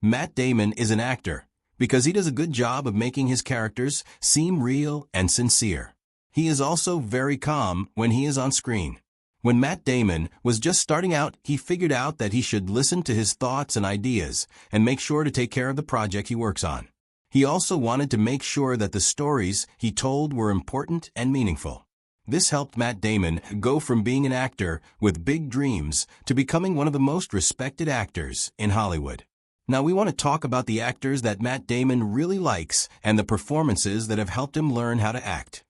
Matt Damon is an actor because he does a good job of making his characters seem real and sincere. He is also very calm when he is on screen. When Matt Damon was just starting out, he figured out that he should listen to his thoughts and ideas and make sure to take care of the project he works on. He also wanted to make sure that the stories he told were important and meaningful. This helped Matt Damon go from being an actor with big dreams to becoming one of the most respected actors in Hollywood. Now we want to talk about the actors that Matt Damon really likes and the performances that have helped him learn how to act.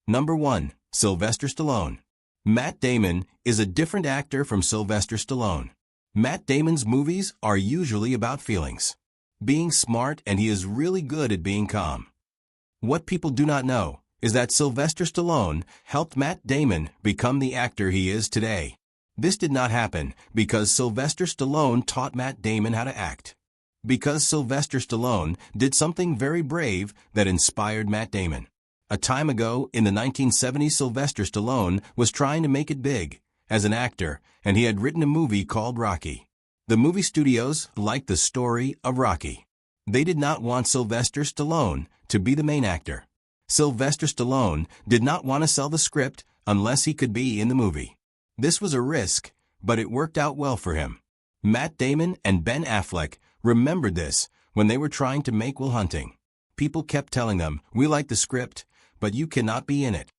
Number 1. Sylvester Stallone. Matt Damon is a different actor from Sylvester Stallone. Matt Damon's movies are usually about feelings, being smart, and he is really good at being calm. What people do not know is that Sylvester Stallone helped Matt Damon become the actor he is today. This did not happen because Sylvester Stallone taught Matt Damon how to act. Because Sylvester Stallone did something very brave that inspired Matt Damon. A time ago, in the 1970s, Sylvester Stallone was trying to make it big as an actor, and he had written a movie called Rocky. The movie studios liked the story of Rocky. They did not want Sylvester Stallone to be the main actor. Sylvester Stallone did not want to sell the script unless he could be in the movie. This was a risk, but it worked out well for him. Matt Damon and Ben Affleck remembered this when they were trying to make Will Hunting. People kept telling them, "We like the script, but you cannot be in it."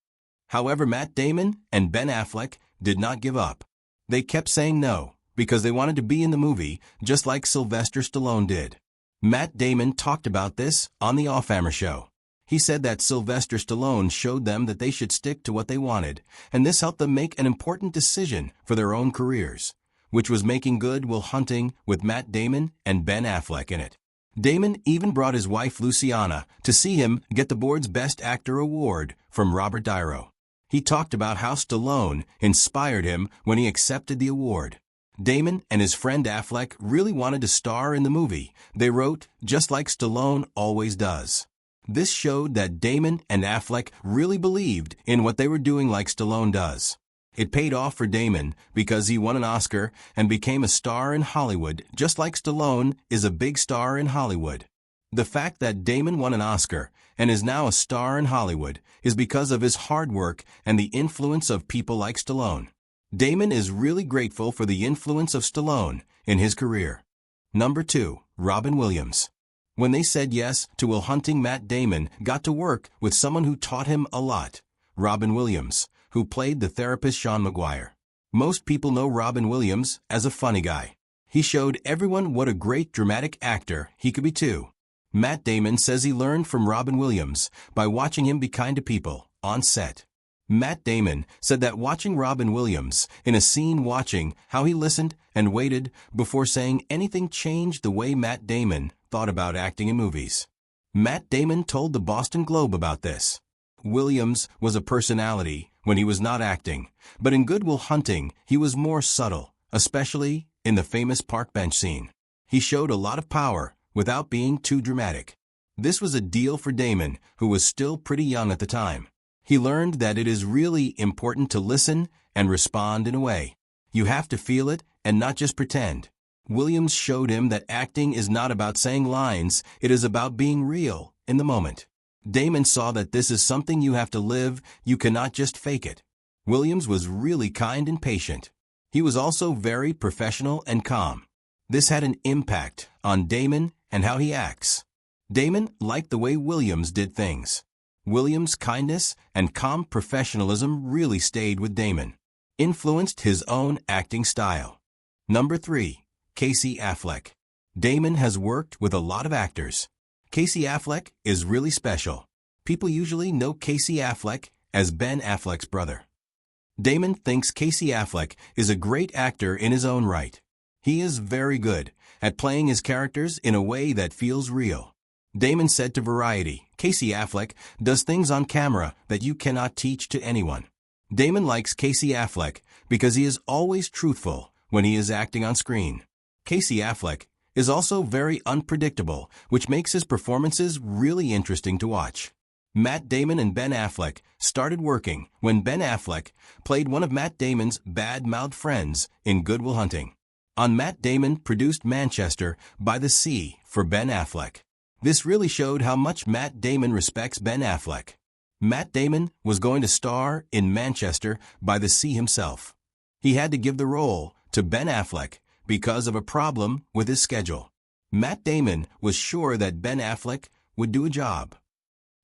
However, Matt Damon and Ben Affleck did not give up. They kept saying no because they wanted to be in the movie just like Sylvester Stallone did. Matt Damon talked about this on The Offhammer Show. He said that Sylvester Stallone showed them that they should stick to what they wanted, and this helped them make an important decision for their own careers, which was making Good Will Hunting with Matt Damon and Ben Affleck in it. Damon even brought his wife Luciana to see him get the board's Best Actor award from Robert De Niro. He talked about how Stallone inspired him when he accepted the award. Damon and his friend Affleck really wanted to star in the movie. They wrote, just like Stallone always does. This showed that Damon and Affleck really believed in what they were doing like Stallone does. It paid off for Damon because he won an Oscar and became a star in Hollywood, just like Stallone is a big star in Hollywood. The fact that Damon won an Oscar and is now a star in Hollywood is because of his hard work and the influence of people like Stallone. Damon is really grateful for the influence of Stallone in his career. Number 2. Robin Williams. When they said yes to Will Hunting, Matt Damon got to work with someone who taught him a lot, Robin Williams, who played the therapist Sean Maguire. Most people know Robin Williams as a funny guy. He showed everyone what a great dramatic actor he could be too. Matt Damon says he learned from Robin Williams by watching him be kind to people on set. Matt Damon said that watching Robin Williams in a scene, watching how he listened and waited before saying anything, changed the way Matt Damon thought about acting in movies. Matt Damon told the Boston Globe about this. Williams was a personality when he was not acting, but in Good Will Hunting, he was more subtle, especially in the famous park bench scene. He showed a lot of power without being too dramatic. This was a deal for Damon, who was still pretty young at the time. He learned that it is really important to listen and respond in a way. You have to feel it and not just pretend. Williams showed him that acting is not about saying lines, it is about being real in the moment. Damon saw that this is something you have to live, you cannot just fake it. Williams was really kind and patient. He was also very professional and calm. This had an impact on Damon and how he acts. Damon liked the way Williams did things. Williams' kindness and calm professionalism really stayed with Damon, influenced his own acting style. Number 3. Casey Affleck. Damon has worked with a lot of actors. Casey Affleck is really special. People usually know Casey Affleck as Ben Affleck's brother. Damon thinks Casey Affleck is a great actor in his own right. He is very good at playing his characters in a way that feels real. Damon said to Variety, Casey Affleck does things on camera that you cannot teach to anyone. Damon likes Casey Affleck because he is always truthful when he is acting on screen. Casey Affleck is also very unpredictable, which makes his performances really interesting to watch. Matt Damon and Ben Affleck started working when Ben Affleck played one of Matt Damon's bad-mouthed friends in Good Will Hunting. On Matt Damon produced Manchester by the Sea for Ben Affleck. This really showed how much Matt Damon respects Ben Affleck. Matt Damon was going to star in Manchester by the Sea himself. He had to give the role to Ben Affleck because of a problem with his schedule. Matt Damon was sure that Ben Affleck would do a job.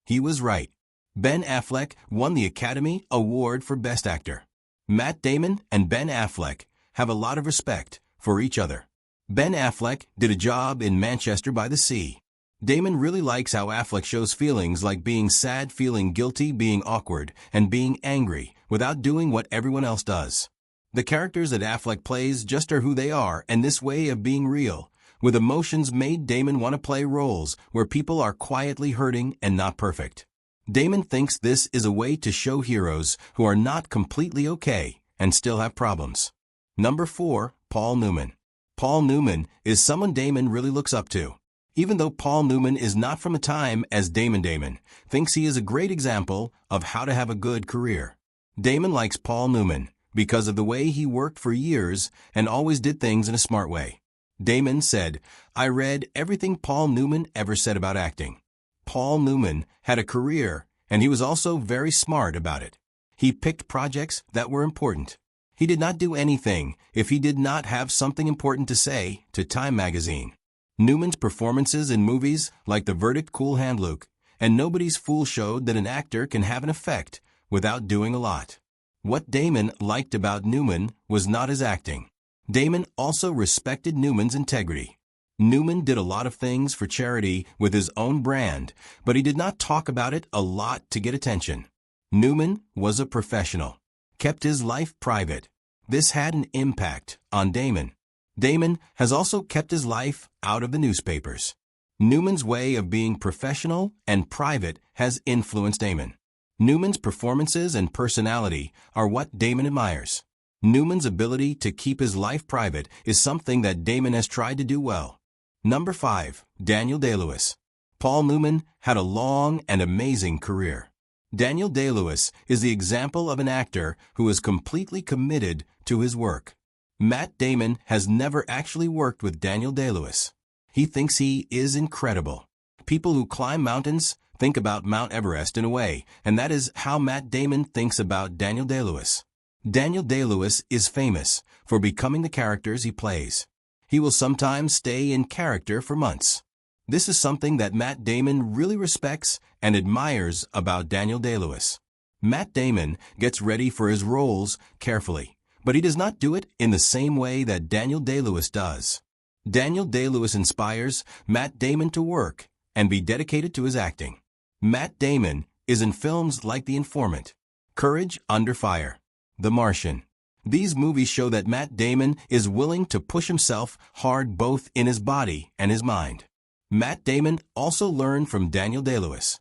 He was right. Ben Affleck won the Academy Award for Best Actor. Matt Damon and Ben Affleck have a lot of respect for each other. Ben Affleck did a job in Manchester by the Sea. Damon really likes how Affleck shows feelings like being sad, feeling guilty, being awkward, and being angry without doing what everyone else does. The characters that Affleck plays just are who they are, and this way of being real, with emotions, made Damon want to play roles where people are quietly hurting and not perfect. Damon thinks this is a way to show heroes who are not completely okay and still have problems. Number 4, Paul Newman. Paul Newman is someone Damon really looks up to. Even though Paul Newman is not from a time as Damon thinks he is a great example of how to have a good career. Damon likes Paul Newman because of the way he worked for years and always did things in a smart way. Damon said, "I read everything Paul Newman ever said about acting." Paul Newman had a career, and he was also very smart about it. He picked projects that were important. He did not do anything if he did not have something important to say to Time magazine. Newman's performances in movies like The Verdict, Cool Hand Luke, and Nobody's Fool showed that an actor can have an effect without doing a lot. What Damon liked about Newman was not his acting. Damon also respected Newman's integrity. Newman did a lot of things for charity with his own brand, but he did not talk about it a lot to get attention. Newman was a professional, kept his life private. This had an impact on Damon. Damon has also kept his life out of the newspapers. Newman's way of being professional and private has influenced Damon. Newman's performances and personality are what Damon admires. Newman's ability to keep his life private is something that Damon has tried to do well. Number 5, Daniel Day-Lewis. Paul Newman had a long and amazing career. Daniel Day-Lewis is the example of an actor who is completely committed to his work. Matt Damon has never actually worked with Daniel Day-Lewis. He thinks he is incredible. People who climb mountains think about Mount Everest in a way, and that is how Matt Damon thinks about Daniel Day-Lewis. Daniel Day-Lewis is famous for becoming the characters he plays. He will sometimes stay in character for months. This is something that Matt Damon really respects and admires about Daniel Day-Lewis. Matt Damon gets ready for his roles carefully, but he does not do it in the same way that Daniel Day-Lewis does. Daniel Day-Lewis inspires Matt Damon to work and be dedicated to his acting. Matt Damon is in films like The Informant, Courage Under Fire, The Martian. These movies show that Matt Damon is willing to push himself hard both in his body and his mind. Matt Damon also learned from Daniel Day-Lewis.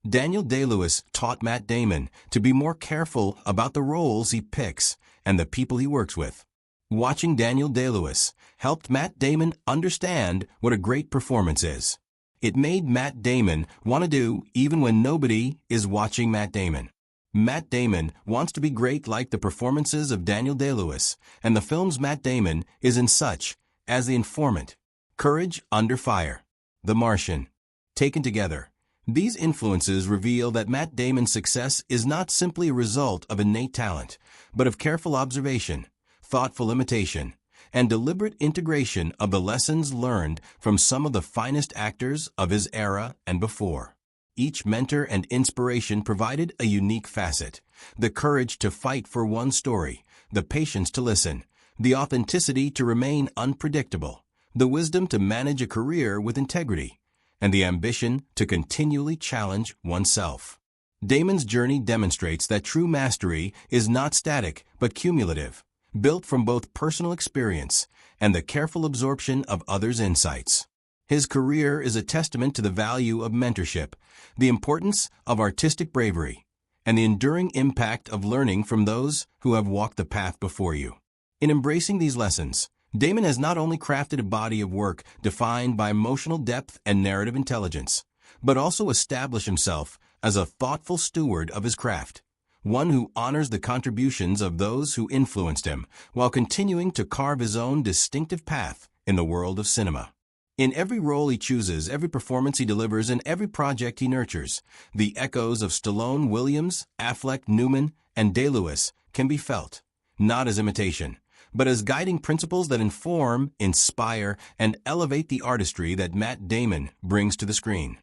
Daniel Day-Lewis taught Matt Damon to be more careful about the roles he picks and the people he works with. Watching Daniel Day-Lewis helped Matt Damon understand what a great performance is. It made Matt Damon want to do even when nobody is watching Matt Damon. Matt Damon wants to be great like the performances of Daniel Day-Lewis and the films Matt Damon is in, such as The Informant, Courage Under Fire, The Martian. Taken together, these influences reveal that Matt Damon's success is not simply a result of innate talent, but of careful observation, thoughtful imitation, and deliberate integration of the lessons learned from some of the finest actors of his era and before. Each mentor and inspiration provided a unique facet: the courage to fight for one's story, the patience to listen, the authenticity to remain unpredictable, the wisdom to manage a career with integrity, and the ambition to continually challenge oneself. Damon's journey demonstrates that true mastery is not static but cumulative, built from both personal experience and the careful absorption of others' insights. His career is a testament to the value of mentorship, the importance of artistic bravery, and the enduring impact of learning from those who have walked the path before you. In embracing these lessons, Damon has not only crafted a body of work defined by emotional depth and narrative intelligence, but also established himself as a thoughtful steward of his craft, one who honors the contributions of those who influenced him while continuing to carve his own distinctive path in the world of cinema. In every role he chooses, every performance he delivers, and every project he nurtures, the echoes of Stallone, Williams, Affleck, Newman, and Day-Lewis can be felt, not as imitation, but as guiding principles that inform, inspire, and elevate the artistry that Matt Damon brings to the screen.